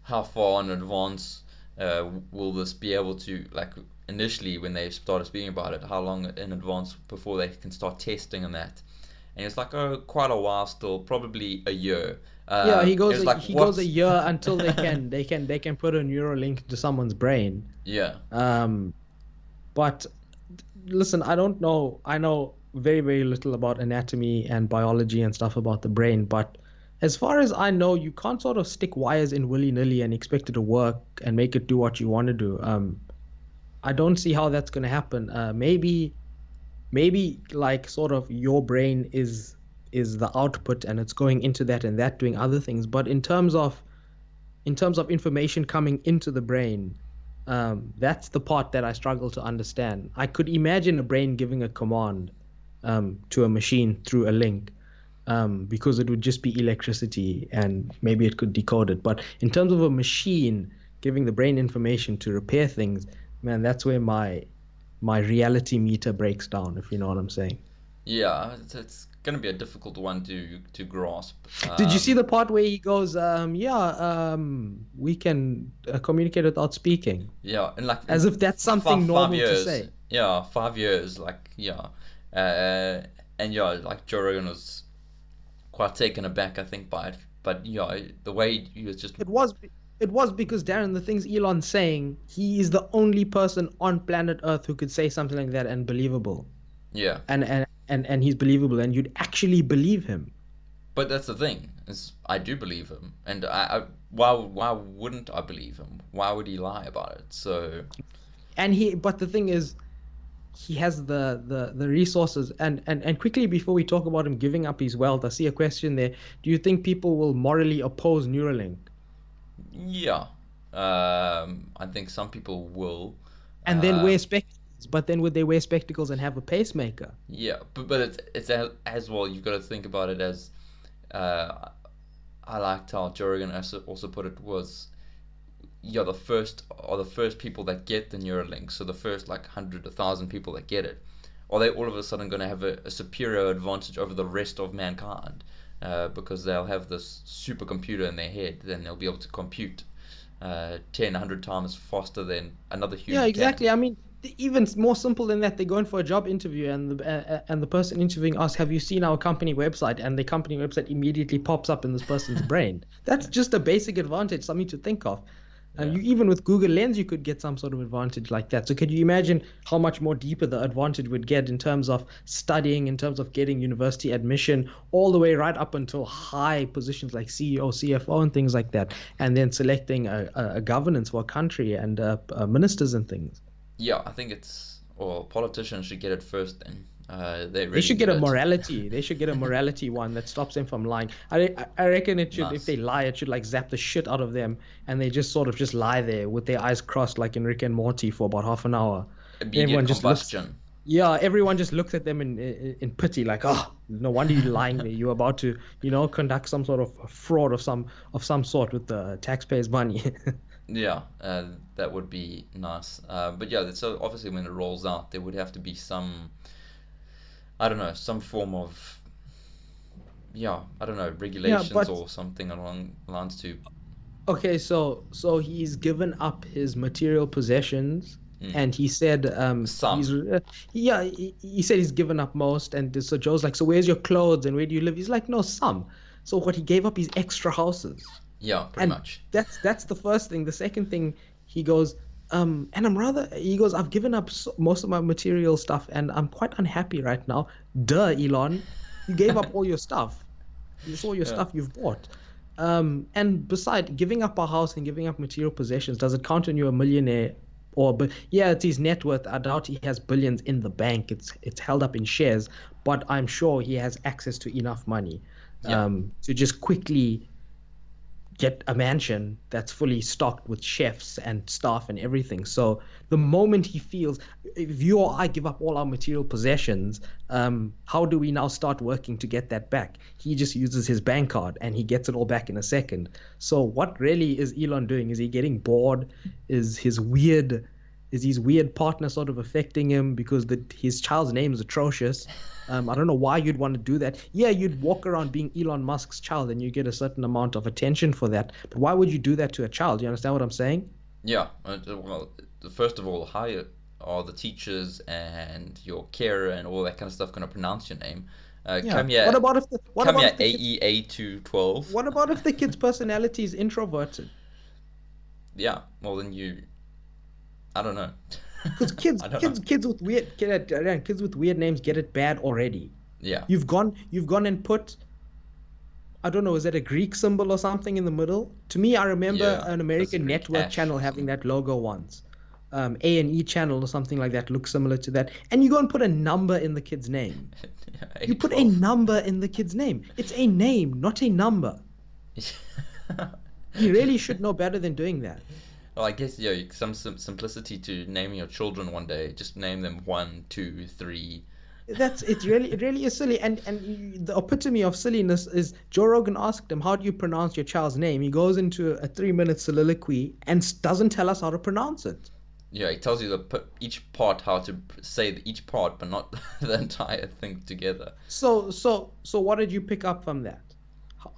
[SPEAKER 1] how far in advance will this be able to like initially when they started speaking about it, how long in advance before they can start testing and that, and it's like oh quite a while still, probably a year.
[SPEAKER 2] Yeah,
[SPEAKER 1] It was like
[SPEAKER 2] he goes a
[SPEAKER 1] what?
[SPEAKER 2] year until they can put a Neuralink to someone's brain.
[SPEAKER 1] Yeah,
[SPEAKER 2] Um, but listen, I don't know. I know very, very little about anatomy and biology and stuff about the brain, but as far as I know, you can't sort of stick wires in willy-nilly and expect it to work and make it do what you want to do. I don't see how that's going to happen. Maybe like sort of your brain is the output and it's going into that and that doing other things. But in terms of information coming into the brain, that's the part that I struggle to understand. I could imagine a brain giving a command to a machine through a link, because it would just be electricity and maybe it could decode it. But in terms of a machine giving the brain information to repair things, man, that's where my reality meter breaks down, if you know what I'm saying.
[SPEAKER 1] yeah. It's gonna be a difficult one to grasp.
[SPEAKER 2] Did you see the part where he goes, yeah, we can communicate without speaking?
[SPEAKER 1] Yeah, and like
[SPEAKER 2] As
[SPEAKER 1] in
[SPEAKER 2] if that's something
[SPEAKER 1] five
[SPEAKER 2] normal to
[SPEAKER 1] years,
[SPEAKER 2] say.
[SPEAKER 1] yeah, 5 years, like yeah, uh, and yeah, like Joe Rogan was quite taken aback, I think, by it. But yeah, the way he was just
[SPEAKER 2] It was it was because Darren, the things Elon's saying, he is the only person on planet Earth who could say something like that and believable.
[SPEAKER 1] yeah.
[SPEAKER 2] And he's believable and you'd actually believe him.
[SPEAKER 1] But that's the thing is, I do believe him, and why wouldn't I believe him? Why would he lie about it? So
[SPEAKER 2] But the thing is, he has the resources and quickly before we talk about him giving up his wealth, I see a question there. Do you think people will morally oppose Neuralink?
[SPEAKER 1] yeah, I think some people will.
[SPEAKER 2] And then wear
[SPEAKER 1] Um,
[SPEAKER 2] spectacles, but then would they wear spectacles and have a pacemaker?
[SPEAKER 1] yeah, but it's as well. You've got to think about it as uh, I liked how Joe Rogan also put it was you're the first people that get the Neuralink. So the first like 100, 1,000 people that get it, are they all of a sudden going to have a superior advantage over the rest of mankind? Because they'll have this supercomputer in their head, then they'll be able to compute 10, 100 times faster than another
[SPEAKER 2] Yeah,
[SPEAKER 1] human can.
[SPEAKER 2] exactly. I mean, even more simple than that, they go in for a job interview, and the person interviewing asks, "Have you seen our company website?" And the company website immediately pops up in this person's brain. That's just a basic advantage, something to think of. And
[SPEAKER 1] Yeah.
[SPEAKER 2] you even with Google Lens, you could get some sort of advantage like that. So could you imagine how much more deeper the advantage would get in terms of studying, in terms of getting university admission, all the way right up until high positions like CEO, CFO, and things like that, and then selecting a governance for a country and ministers and things.
[SPEAKER 1] Yeah, I think or politicians should get it first then. They
[SPEAKER 2] They
[SPEAKER 1] really
[SPEAKER 2] should get
[SPEAKER 1] need
[SPEAKER 2] a
[SPEAKER 1] it.
[SPEAKER 2] morality. They should get a morality one that stops them from lying. I reckon it should, if
[SPEAKER 1] Nice.
[SPEAKER 2] they lie, it should like zap the shit out of them, and they just sort of just lie there with their eyes crossed, like in Rick and Morty, for about half an hour. And
[SPEAKER 1] Immediate
[SPEAKER 2] everyone just looks.
[SPEAKER 1] combustion.
[SPEAKER 2] Yeah, everyone just looks at them in pity, like, oh, no wonder you're lying there. You're about to, conduct some sort of fraud of some sort with the taxpayers' money.
[SPEAKER 1] Yeah, that would be nice. But yeah, so obviously when it rolls out, there would have to be some, I don't know, some form of, yeah, I don't know,
[SPEAKER 2] Yeah,
[SPEAKER 1] regulations
[SPEAKER 2] but
[SPEAKER 1] or something along the lines to,
[SPEAKER 2] okay, so he's given up his material possessions,
[SPEAKER 1] mm,
[SPEAKER 2] and he said
[SPEAKER 1] some,
[SPEAKER 2] yeah, he said he's given up most, and so Joe's like, so where's your clothes and where do you live? He's like, no, some. So what he gave up is extra houses.
[SPEAKER 1] yeah, pretty
[SPEAKER 2] And
[SPEAKER 1] much.
[SPEAKER 2] that's the first thing. The second thing, he goes, and I'm rather, he goes, I've given up most of my material stuff and I'm quite unhappy right now. Duh, Elon, you gave up all your stuff. It's all your
[SPEAKER 1] Yeah.
[SPEAKER 2] stuff you've bought. And beside giving up a house and giving up material possessions, does it count on you a millionaire? Or, but yeah, it's his net worth. I doubt he has billions in the bank. It's held up in shares, but I'm sure he has access to enough money
[SPEAKER 1] Yeah.
[SPEAKER 2] to just quickly get a mansion that's fully stocked with chefs and staff and everything. So the moment he feels, if you or I give up all our material possessions, how do we now start working to get that back? He just uses his bank card and he gets it all back in a second. So what really is Elon doing? Is he getting bored? Is his weird is his weird partner sort of affecting him because his child's name is atrocious? I don't know why you'd want to do that. Yeah, you'd walk around being Elon Musk's child and you get a certain amount of attention for that. But why would you do that to a child? You understand what I'm saying?
[SPEAKER 1] Yeah. Well, first of all, how are the teachers and your carer and all that kind of stuff going to pronounce your name?
[SPEAKER 2] Yeah.
[SPEAKER 1] Come here,
[SPEAKER 2] What
[SPEAKER 1] come
[SPEAKER 2] about
[SPEAKER 1] here,
[SPEAKER 2] if the kid's
[SPEAKER 1] AEA212.
[SPEAKER 2] what about if the kid's personality is introverted?
[SPEAKER 1] Yeah. Well, then I don't know.
[SPEAKER 2] Because
[SPEAKER 1] I don't know.
[SPEAKER 2] kids with weird names get it bad already.
[SPEAKER 1] Yeah.
[SPEAKER 2] You've gone and put, I don't know, is that a Greek symbol or something in the middle? To me, I remember
[SPEAKER 1] Yeah.
[SPEAKER 2] an
[SPEAKER 1] That's a
[SPEAKER 2] American
[SPEAKER 1] Greek
[SPEAKER 2] network
[SPEAKER 1] ash
[SPEAKER 2] channel
[SPEAKER 1] or
[SPEAKER 2] having
[SPEAKER 1] something.
[SPEAKER 2] that logo once. A&E channel or something like that looks similar to that. And you go and put a number in the kid's name.
[SPEAKER 1] Yeah,
[SPEAKER 2] You put a
[SPEAKER 1] A12.
[SPEAKER 2] number in the kid's name. It's a name, not a number. He really should know better than doing that.
[SPEAKER 1] Well, I guess yeah, some simplicity to naming your children one day. Just name them one, two, three.
[SPEAKER 2] It really is silly. And the epitome of silliness is Joe Rogan asked him, how do you pronounce your child's name? He goes into a 3 minute soliloquy and doesn't tell us how to pronounce it.
[SPEAKER 1] Yeah, it tells you each part how to say each part, but not the entire thing together.
[SPEAKER 2] So what did you pick up from that?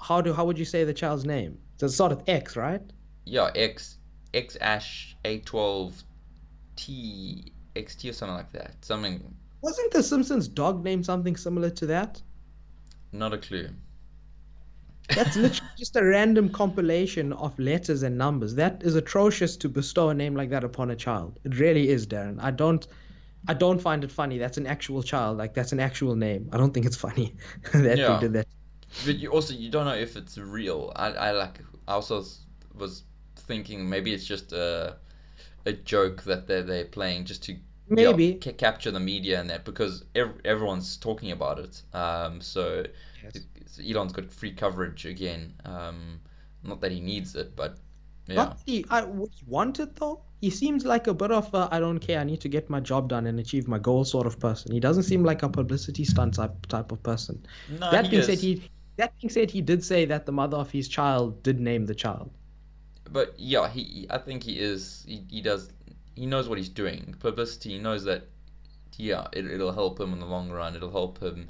[SPEAKER 2] How would you say the child's name? So it started with X, right?
[SPEAKER 1] Yeah, X ash A12 T XT or something like that. Something,
[SPEAKER 2] Wasn't the Simpsons dog named something similar to that?
[SPEAKER 1] not a clue.
[SPEAKER 2] That's literally just a random compilation of letters and numbers. That is atrocious to bestow a name like that upon a child. It really is, Darren. I don't find it funny. That's an actual child. Like that's an actual name. I don't think it's funny that they
[SPEAKER 1] Yeah,
[SPEAKER 2] did that.
[SPEAKER 1] but you don't know if it's real. I also was thinking maybe it's just a joke that they're playing just to yeah
[SPEAKER 2] Maybe.
[SPEAKER 1] capture the media and that because everyone's talking about it. So
[SPEAKER 2] Yes.
[SPEAKER 1] Elon's got free coverage again. Not that he needs it, but yeah,
[SPEAKER 2] Not really. Would he want it though? He seems like a bit of a, I don't care. I need to get my job done and achieve my goal sort of person. He doesn't seem like a publicity stunt type of person.
[SPEAKER 1] no,
[SPEAKER 2] That
[SPEAKER 1] he
[SPEAKER 2] being said,
[SPEAKER 1] is.
[SPEAKER 2] he did say that the mother of his child did name the child.
[SPEAKER 1] But yeah, I think he is. He does. He knows what he's doing. Publicity. He knows that. Yeah, it'll help him in the long run. It'll help him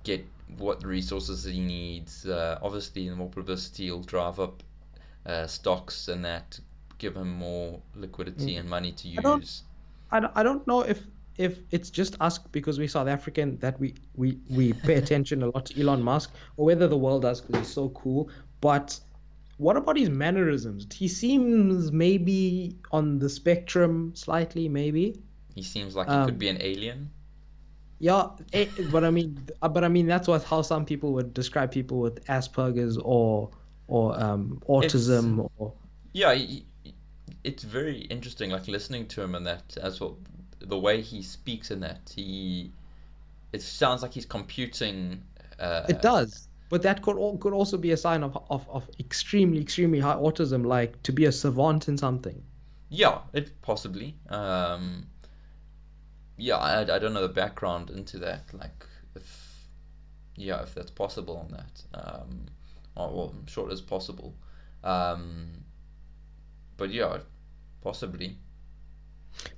[SPEAKER 1] get what resources he needs. Obviously, the more publicity will drive up stocks and that, give him more liquidity
[SPEAKER 2] Mm.
[SPEAKER 1] and money to
[SPEAKER 2] I don't
[SPEAKER 1] use.
[SPEAKER 2] I don't know if it's just us because we're South African that we pay attention a lot to Elon Musk, or whether the world does because he's so cool. But what about his mannerisms? He seems maybe on the spectrum slightly, maybe.
[SPEAKER 1] He seems like he could
[SPEAKER 2] Um,
[SPEAKER 1] be an alien.
[SPEAKER 2] yeah, but I mean that's what how some people would describe people with Asperger's or
[SPEAKER 1] It's
[SPEAKER 2] autism or
[SPEAKER 1] yeah, it's very interesting. Like listening to him and that as well, the way he speaks in that it sounds like he's computing.
[SPEAKER 2] it does. But that could also be a sign of extremely high autism, like to be a savant in something.
[SPEAKER 1] Yeah, it possibly. Yeah, I don't know the background into that. Like if yeah, if that's possible on that. Well, I'm sure it is possible. Um, But yeah, possibly.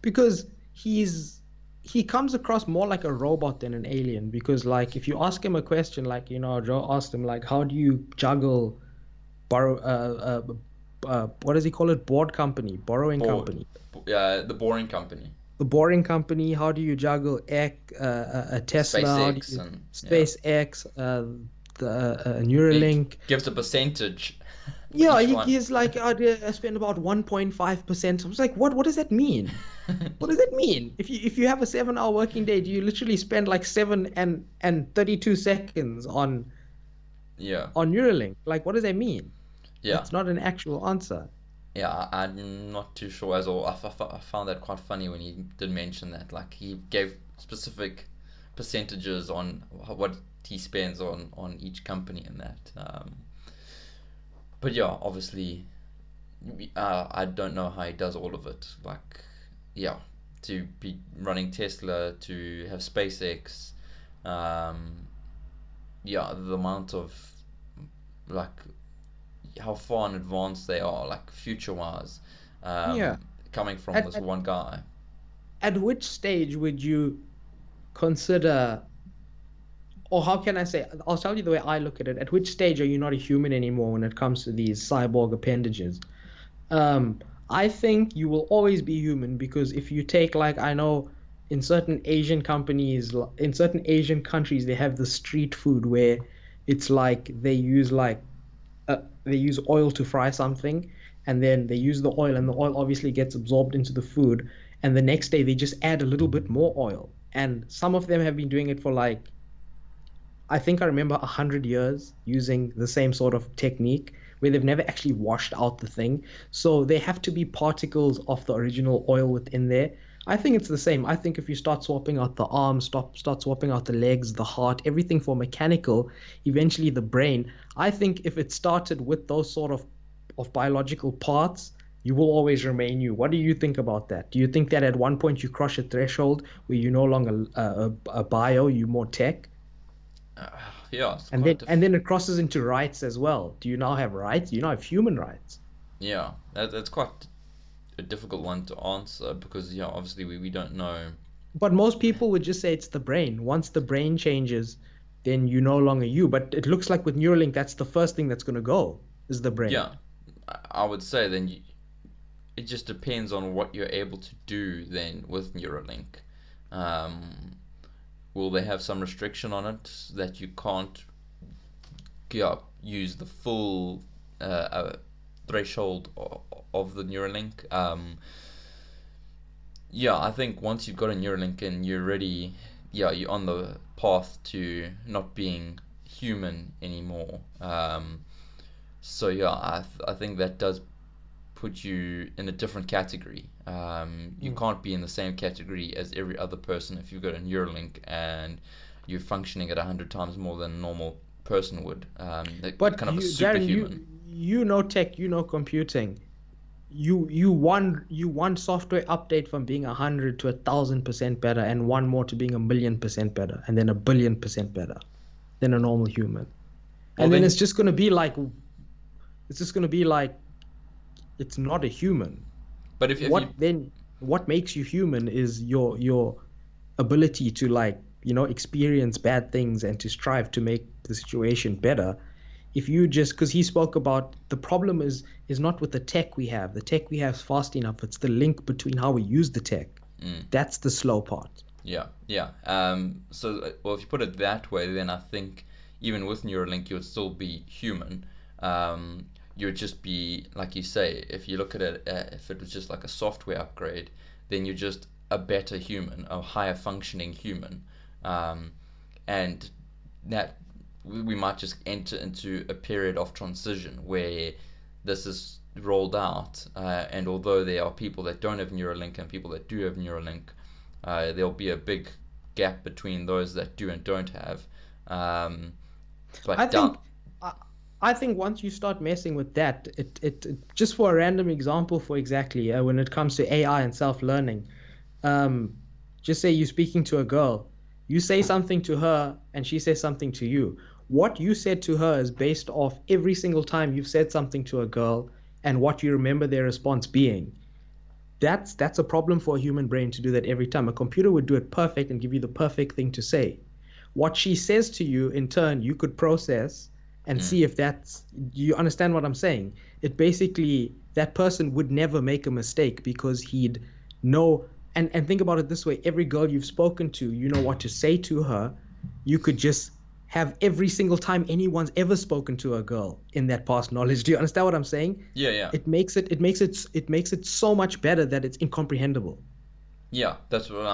[SPEAKER 2] because he comes across more like a robot than an alien. Because like if you ask him a question, like Joe asked him like, how do you juggle borrow what does he call it, board company, borrowing
[SPEAKER 1] Bored.
[SPEAKER 2] company,
[SPEAKER 1] The Boring Company.
[SPEAKER 2] the boring company, how do you juggle a Tesla, how do
[SPEAKER 1] SpaceX
[SPEAKER 2] you
[SPEAKER 1] and yeah.
[SPEAKER 2] SpaceX, the
[SPEAKER 1] He
[SPEAKER 2] Neuralink.
[SPEAKER 1] gives a percentage for
[SPEAKER 2] Yeah,
[SPEAKER 1] each one.
[SPEAKER 2] he's like, I spend about 1.5%. I was like, what does that mean? What does that mean? If you have a 7-hour working day, do you literally spend like 7 and 32 seconds
[SPEAKER 1] Yeah.
[SPEAKER 2] on Neuralink? Like, what does that mean?
[SPEAKER 1] Yeah.
[SPEAKER 2] That's not an actual answer.
[SPEAKER 1] Yeah, I'm not too sure as well. I found that quite funny when he did mention that. Like, he gave specific percentages on what he spends on each company and that. But yeah, obviously, I don't know how he does all of it. Like, yeah, to be running Tesla, to have SpaceX, um, yeah, the amount of like how far in advance they are, like future wise,
[SPEAKER 2] Yeah.
[SPEAKER 1] coming from
[SPEAKER 2] At,
[SPEAKER 1] this
[SPEAKER 2] at
[SPEAKER 1] one guy.
[SPEAKER 2] at which stage would you consider, or how can I say, I'll tell you the way I look at it. At which stage are you not a human anymore when it comes to these cyborg appendages? Um, I think you will always be human because if you take, like, I know in certain Asian companies, in certain Asian countries, they have the street food where it's like they use oil to fry something, and then they use the oil, and the oil obviously gets absorbed into the food, and the next day they just add a little bit more oil. And some of them have been doing it for like, I think I remember 100 years using the same sort of technique where they've never actually washed out the thing. So there have to be particles of the original oil within there. I think it's the same. I think if you start swapping out the arms, start swapping out the legs, the heart, everything for mechanical, eventually the brain. I think if it started with those sort of biological parts, you will always remain you. What do you think about that? Do you think that at one point you cross a threshold where you're no longer a bio, you more tech?
[SPEAKER 1] Uh, yeah, it's
[SPEAKER 2] And
[SPEAKER 1] quite
[SPEAKER 2] then and then it crosses into rights as well. Do you now have rights? Do you now have human rights?
[SPEAKER 1] yeah, that's quite a difficult one to answer because yeah, obviously we don't know.
[SPEAKER 2] But most people would just say it's the brain. Once the brain changes, then you're no longer you. But it looks like with Neuralink, that's the first thing that's going to go is the brain.
[SPEAKER 1] Yeah, I would say then it just depends on what you're able to do then with Neuralink. Um, will they have some restriction on it that you can't, yeah, use the full threshold of the Neuralink? Yeah, I think once you've got a Neuralink and you're ready, yeah, you're on the path to not being human anymore. So yeah, I think that does put you in a different category. You
[SPEAKER 2] Mm.
[SPEAKER 1] can't be in the same category as every other person if you've got a Neuralink and you're functioning at 100 times more than a normal person would.
[SPEAKER 2] But
[SPEAKER 1] Kind of a
[SPEAKER 2] Darren,
[SPEAKER 1] superhuman.
[SPEAKER 2] you know tech, you know computing. You want software update from being 100 to 1,000% better, and one more to being 1,000,000% better, and then 1,000,000,000% better than a normal human.
[SPEAKER 1] Well
[SPEAKER 2] And then
[SPEAKER 1] then,
[SPEAKER 2] it's just gonna be like it's not a human.
[SPEAKER 1] but if you
[SPEAKER 2] What makes you human is your ability to, like, experience bad things and to strive to make the situation better. If you just, because he spoke about, the problem is not with the tech we have. The tech we have is fast enough. It's the link between how we use the tech. That's the slow part.
[SPEAKER 1] Yeah, yeah. So, well, if you put it that way, then I think even with Neuralink, you would still be human. You would just be, like you say, if you look at it, if it was just like a software upgrade, then you're just a better human, a higher functioning human. And that we might just enter into a period of transition where this is rolled out. And although there are people that don't have Neuralink and people that do have Neuralink, there'll be a big gap between those that do and don't have. Um,
[SPEAKER 2] I
[SPEAKER 1] but
[SPEAKER 2] think
[SPEAKER 1] down,
[SPEAKER 2] I, I think once you start messing with that, just for a random example, for exactly when it comes to AI and self-learning, um, just say you're speaking to a girl, you say something to her and she says something to you. What you said to her is based off every single time you've said something to a girl and what you remember their response being. That's a problem for a human brain to do that every time. A computer would do it perfect and give you the perfect thing to say. What she says to you, in turn, you could process and
[SPEAKER 1] Mm.
[SPEAKER 2] see if that's, you understand what I'm saying? It basically, that person would never make a mistake because he'd know. And think about it this way: every girl you've spoken to, you know what to say to her. You could just have every single time anyone's ever spoken to a girl in that past knowledge. Do you understand what I'm saying?
[SPEAKER 1] Yeah, yeah.
[SPEAKER 2] It makes it so much better that it's incomprehensible.
[SPEAKER 1] Yeah, that's what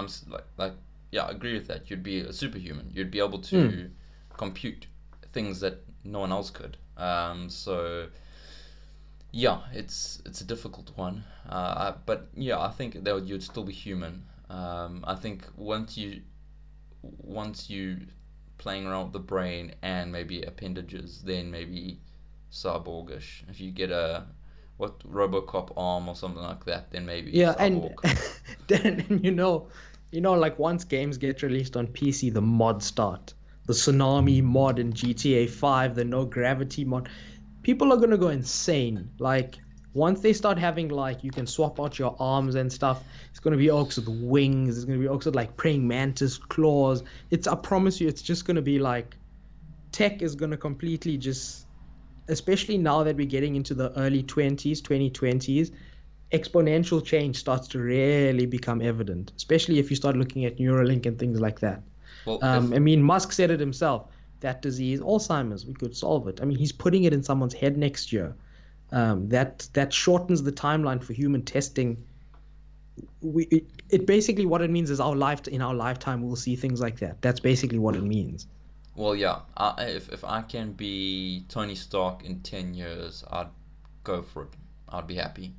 [SPEAKER 1] like. Yeah, I agree with that. You'd be a superhuman. You'd be able
[SPEAKER 2] Mm.
[SPEAKER 1] to compute things that no one else could. So yeah, it's a difficult one. But yeah, I think that you'd still be human. I think once you playing around with the brain and maybe appendages, then maybe cyborgish. If you get a what RoboCop arm or something like that, then maybe
[SPEAKER 2] Yeah, and
[SPEAKER 1] cyborg.
[SPEAKER 2] then like once games get released on PC, the mods start. The Tsunami mod in GTA 5, the No Gravity mod. People are gonna go insane. Like once they start having like you can swap out your arms and stuff, it's gonna be orcs with wings, it's gonna be orcs with like praying mantis claws. I promise you, it's just gonna be like tech is gonna completely just, especially now that we're getting into the early 20s, 2020s, exponential change starts to really become evident, especially if you start looking at Neuralink and things like that.
[SPEAKER 1] Well, if
[SPEAKER 2] I mean, Musk said it himself, that disease, Alzheimer's, we could solve it. I mean, he's putting it in someone's head next year. That shortens the timeline for human testing. It basically, what it means is in our lifetime we'll see things like that. That's basically what it means.
[SPEAKER 1] well, yeah, if I can be Tony Stark in 10 years, I'd go for it. I'd be happy.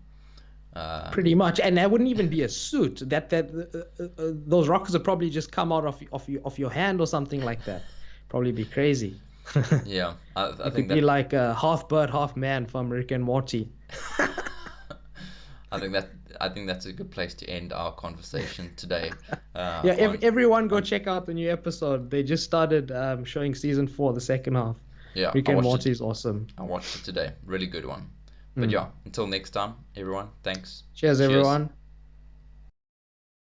[SPEAKER 2] Pretty
[SPEAKER 1] Um,
[SPEAKER 2] much, and that wouldn't even be a suit. Those rockets would probably just come out of your hand or something like that. Probably be crazy.
[SPEAKER 1] yeah, I
[SPEAKER 2] You
[SPEAKER 1] think
[SPEAKER 2] could be
[SPEAKER 1] that
[SPEAKER 2] like a half bird, half man from Rick and Morty.
[SPEAKER 1] I think that I think that's a good place to end our conversation today.
[SPEAKER 2] Yeah,
[SPEAKER 1] On
[SPEAKER 2] everyone go
[SPEAKER 1] on
[SPEAKER 2] check out the new episode. They just started showing season 4, the second half.
[SPEAKER 1] yeah,
[SPEAKER 2] Rick and Morty is awesome.
[SPEAKER 1] I watched it today. Really good one. But
[SPEAKER 2] Mm.
[SPEAKER 1] yeah, until next time, everyone. Thanks.
[SPEAKER 2] Cheers,
[SPEAKER 1] Cheers.
[SPEAKER 2] everyone.